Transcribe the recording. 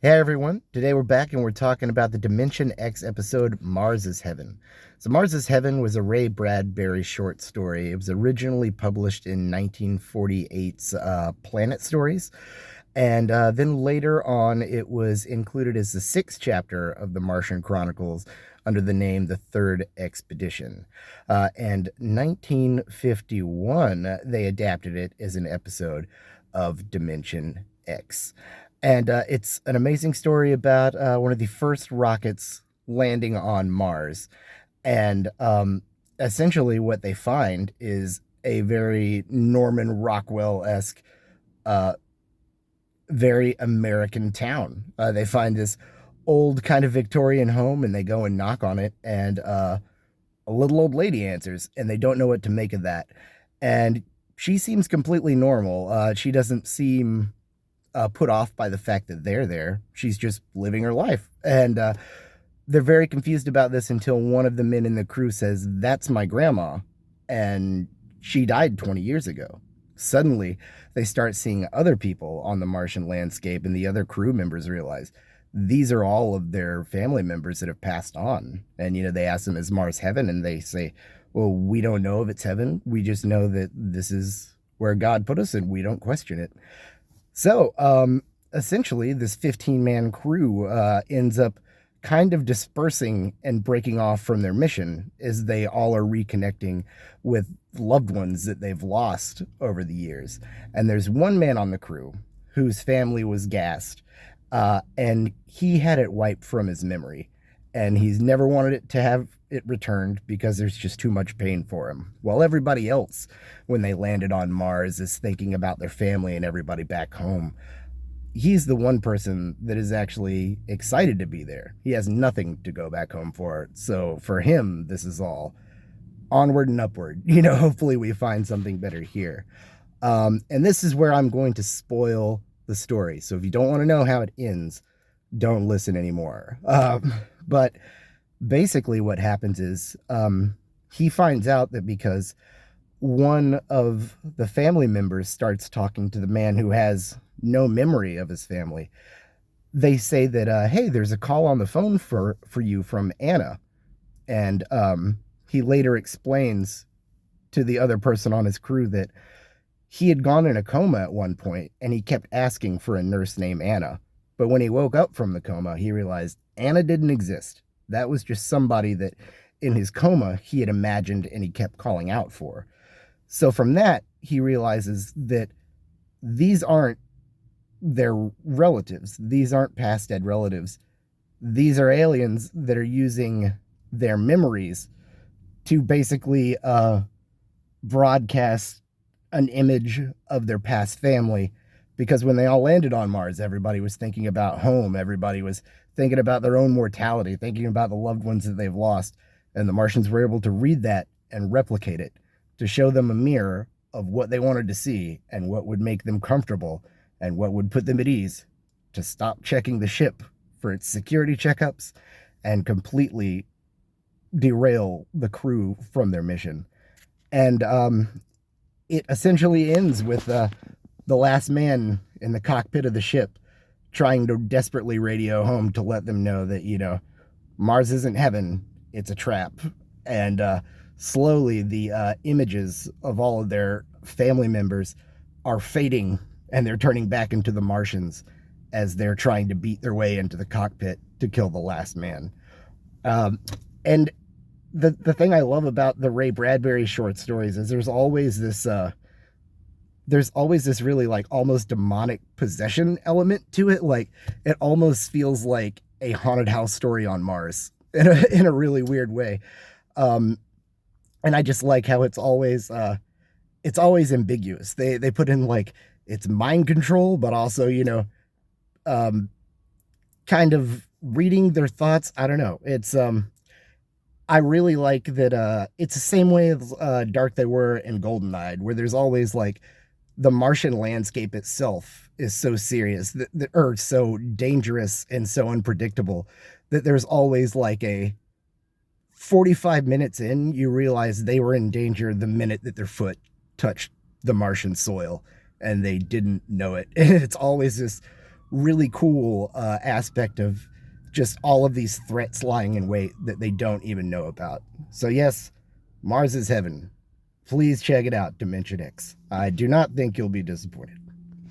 Hey everyone, today we're back and we're talking about the Dimension X episode Mars is Heaven. So, Mars is Heaven was a Ray Bradbury short story. It was originally published in 1948's Planet Stories, and then later on it was included as the sixth chapter of the Martian Chronicles under the name The Third Expedition. And 1951, they adapted it as an episode of Dimension X. And it's an amazing story about one of the first rockets landing on Mars. And essentially, what they find is a very Norman Rockwell esque, uh, very American town. They find this old kind of Victorian home and they go and knock on it. And a little old lady answers, and they don't know what to make of that. And she seems completely normal. She doesn't seem put off by the fact that they're there. She's just living her life. And they're very confused about this until one of the men in the crew says, "That's my grandma. And she died 20 years ago." Suddenly, they start seeing other people on the Martian landscape, and the other crew members realize these are all of their family members that have passed on. And, they ask them, "Is Mars heaven?" And they say, "Well, we don't know if it's heaven. We just know that this is where God put us, and we don't question it." So, essentially, this 15-man crew ends up kind of dispersing and breaking off from their mission as they all are reconnecting with loved ones that they've lost over the years. And there's one man on the crew whose family was gassed, and he had it wiped from his memory. And he's never wanted it to have it returned because there's just too much pain for him. While everybody else, when they landed on Mars, is thinking about their family and everybody back home. He's the one person that is actually excited to be there. He has nothing to go back home for. So for him, this is all onward and upward. Hopefully we find something better here. And this is where I'm going to spoil the story. So if you don't want to know how it ends, don't listen anymore. But basically, what happens is he finds out that because one of the family members starts talking to the man who has no memory of his family, they say that, "Hey, there's a call on the phone for you from Anna." And he later explains to the other person on his crew that he had gone in a coma at one point and he kept asking for a nurse named Anna. But when he woke up from the coma, he realized Anna didn't exist. That was just somebody that in his coma he had imagined and he kept calling out for. So from that, he realizes that these aren't their relatives. These aren't past dead relatives. These are aliens that are using their memories to basically broadcast an image of their past family, because when they all landed on Mars, everybody was thinking about home. Everybody was thinking about their own mortality, thinking about the loved ones that they've lost. And the Martians were able to read that and replicate it to show them a mirror of what they wanted to see and what would make them comfortable and what would put them at ease, to stop checking the ship for its security checkups and completely derail the crew from their mission. And it essentially ends with the last man in the cockpit of the ship trying to desperately radio home to let them know that, Mars isn't heaven, it's a trap. And slowly the images of all of their family members are fading and they're turning back into the Martians as they're trying to beat their way into the cockpit to kill the last man. And the thing I love about the Ray Bradbury short stories is there's always this really like almost demonic possession element to it. Like it almost feels like a haunted house story on Mars in a really weird way. Um, and I just like how it's always ambiguous. They put in like it's mind control, but also um, kind of reading their thoughts. I don't know. It's I really like that. It's the same way as Dark They Were and Goldeneye, where there's always like the Martian landscape itself is so serious or so dangerous and so unpredictable that there's always like a 45 minutes in, you realize they were in danger the minute that their foot touched the Martian soil and they didn't know it. It's always this really cool aspect of just all of these threats lying in wait that they don't even know about. So, yes, Mars is heaven. Please check it out, Dimension X. I do not think you'll be disappointed.